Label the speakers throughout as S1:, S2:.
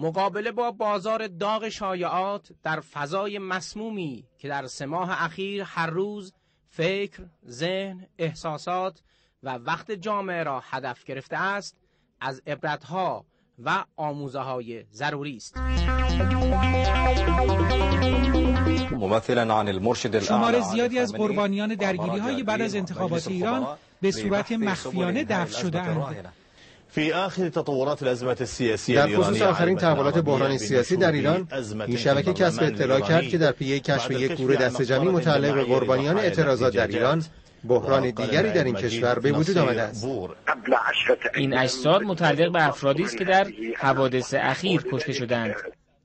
S1: مقابله با بازار داغ شایعات در فضای مسمومی که در 3 ماه اخیر هر روز فکر، ذهن، احساسات و وقت جامعه را هدف گرفته است، از عبرتها و آموزه‌های ضروری است.
S2: شمار زیادی از قربانیان درگیری‌های بعد از انتخابات ایران به صورت مخفیانه دفن شده‌اند.
S3: در خصوص آخرین تحولات بحران سیاسی در ایران، این شبکه کسب اطلاع کرد که در پی کشف یک گروه دسته‌جمعی متعلق به قربانیان اعتراضات در ایران، بحران دیگری در این کشور به وجود آمده است.
S4: این اجساد متعلق به افرادی است که در حوادث اخیر کشته شدند.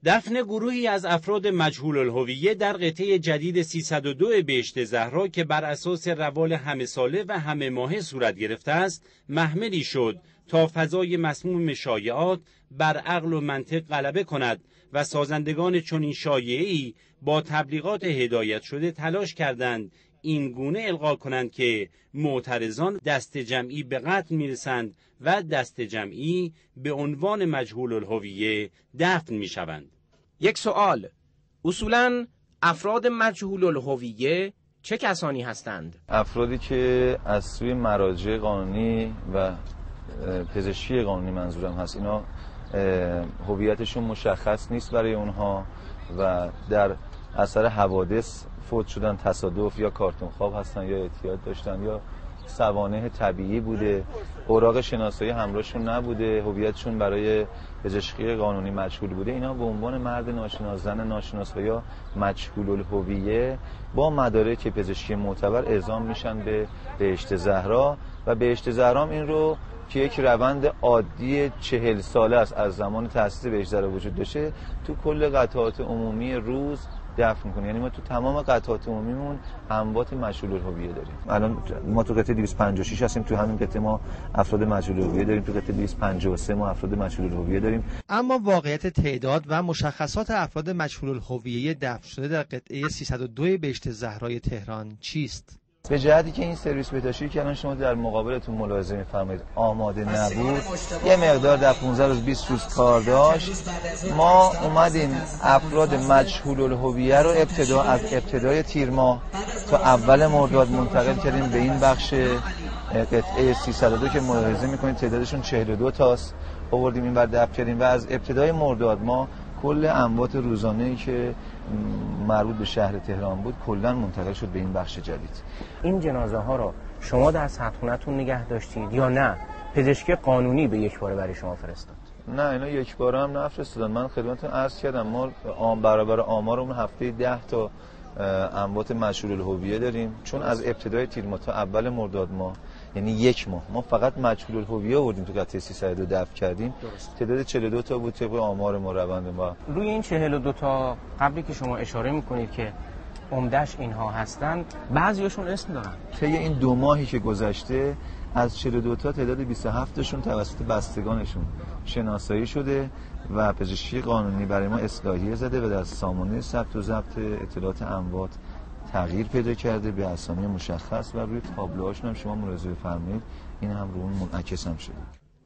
S5: دفن گروهی از افراد مجهول الهویه در قطعه جدید 302 بهشت زهرا که بر اساس روال همه ساله و همه ماهه صورت گرفته است، محملی شد تا فضای مسموم شایعات بر عقل و منطق غلبه کند و سازندگان چنین شایعه‌ای با تبلیغات هدایت شده تلاش کردند این گونه القا کنند که معترضان دست جمعی به قتل میرسند و دست جمعی به عنوان مجهول الهویه دفن میشوند.
S1: یک سوال: اصولاً افراد مجهول الهویه چه کسانی هستند؟
S6: افرادی که از سوی مراجع قانونی و پزشکی قانونی منظورم هست، اینا هویتشون مشخص نیست برای اونها و در اثر حوادث فوت شدن، تصادف یا کارتون خواب هستن یا اعتیاد داشتن یا سوانح طبیعی بوده، اوراق شناسایی همراهشون نبوده، هویتشون برای پزشکی قانونی مجهول بوده، اینا به عنوان مرد ناشناس، زن ناشناس و یا مجهول الهویه با مدارک پزشکی معتبر اعزام میشن به بهشت زهرا و بهشت زهرا این رو که یک روند عادی 40 ساله است از زمان تأسیس بهشت زهرا وجود داشته، تو کل قطعات عمومی روز دفن کنه. یعنی ما تو تمام قطعات عمومیمون اموات مجهول الهویه داریم. الان ما تو قطعه 256 هستیم، تو همین قطعه ما افراد مجهول الهویه داریم، تو قطعه 253 ما افراد مجهول الهویه داریم.
S2: اما واقعیت تعداد و مشخصات افراد مجهول الهویه دفن شده در قطعه 302 بهشت زهرای تهران چیست؟
S6: به جهتی که این سرویس بهداشتی که الان شما در مقابلتون ملاحظه می‌فرمایید آماده نبود، یه مقدار در 15 روز 20 روز کار داشت، ما اومدیم افراد مجهول الهویه رو از ابتدای تیر ماه تا اول مرداد منتقل کردیم به این بخش قطعه 302 که ملاحظه می‌کنید تعدادشون 42 تاست، آوردیم این بر دفن کردیم و از ابتدای مرداد ما کل اموات روزانه‌ای که مربوط به شهر تهران بود کلاً منتقل شد به این بخش جدید.
S4: این جنازه ها رو شما در سردخونه‌تون نگه داشتید یا نه پزشکی قانونی به یک باره برای شما فرستاد؟
S6: نه، اینا یک باره هم نفرستادن. من خدمتتون عرض کردم ما برابر آمارمون هفته 10 تا اموات مجهول الهویه داریم، چون از ابتدای تیر ماه تا اول مرداد ماه، یعنی یک ماه، ما فقط مجهول الهویه آوردیم تو قطعه 302 دفن کردیم. تعداد 42 تا بود طبق آمار ما روند ما.
S4: روی این 42 تا قبلی که شما اشاره میکنید که عمده‌اش اینها هستن، بعضیاشون اسم دارن.
S6: طی این 2 ماهی که گذشته از 42 تا تعداد 27 تاشون توسط بستگانشون شناسایی شده و پزشکی قانونی برای ما اصلاحیه زده و در سامانه ثبت و ضبط اطلاعات اموات تغییر پیدا کرده به اسامی مشخص و روی تابلوهاشون هم شما ملاحظه بفرمایید این هم رو اون منعکس هم شده.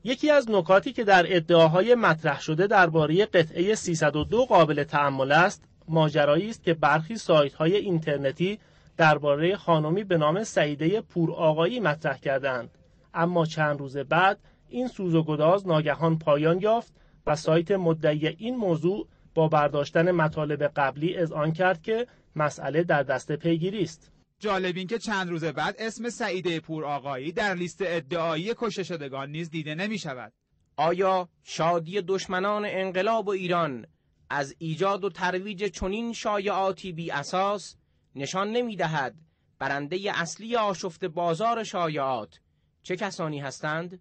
S7: یکی از نکاتی که در ادعاهای مطرح شده درباره قطعه 302 قابل تأمل است، ماجرایی است که برخی سایت‌های اینترنتی درباره خانمی به نام سعیده پورآقایی مطرح کردند، اما چند روز بعد این سوز و گداز ناگهان پایان یافت و سایت مدعی این موضوع با برداشتن مطالب قبلی اذعان کرد که مسئله در دست پیگیری است.
S8: جالب این که چند روز بعد اسم سعیده پورآقایی در لیست ادعایی کشته شدگان نیز دیده نمی شود.
S1: آیا شادی دشمنان انقلاب و ایران از ایجاد و ترویج چنین شایعاتی بی اساس نشان نمی دهد برنده اصلی آشفت بازار شایعات چه کسانی هستند؟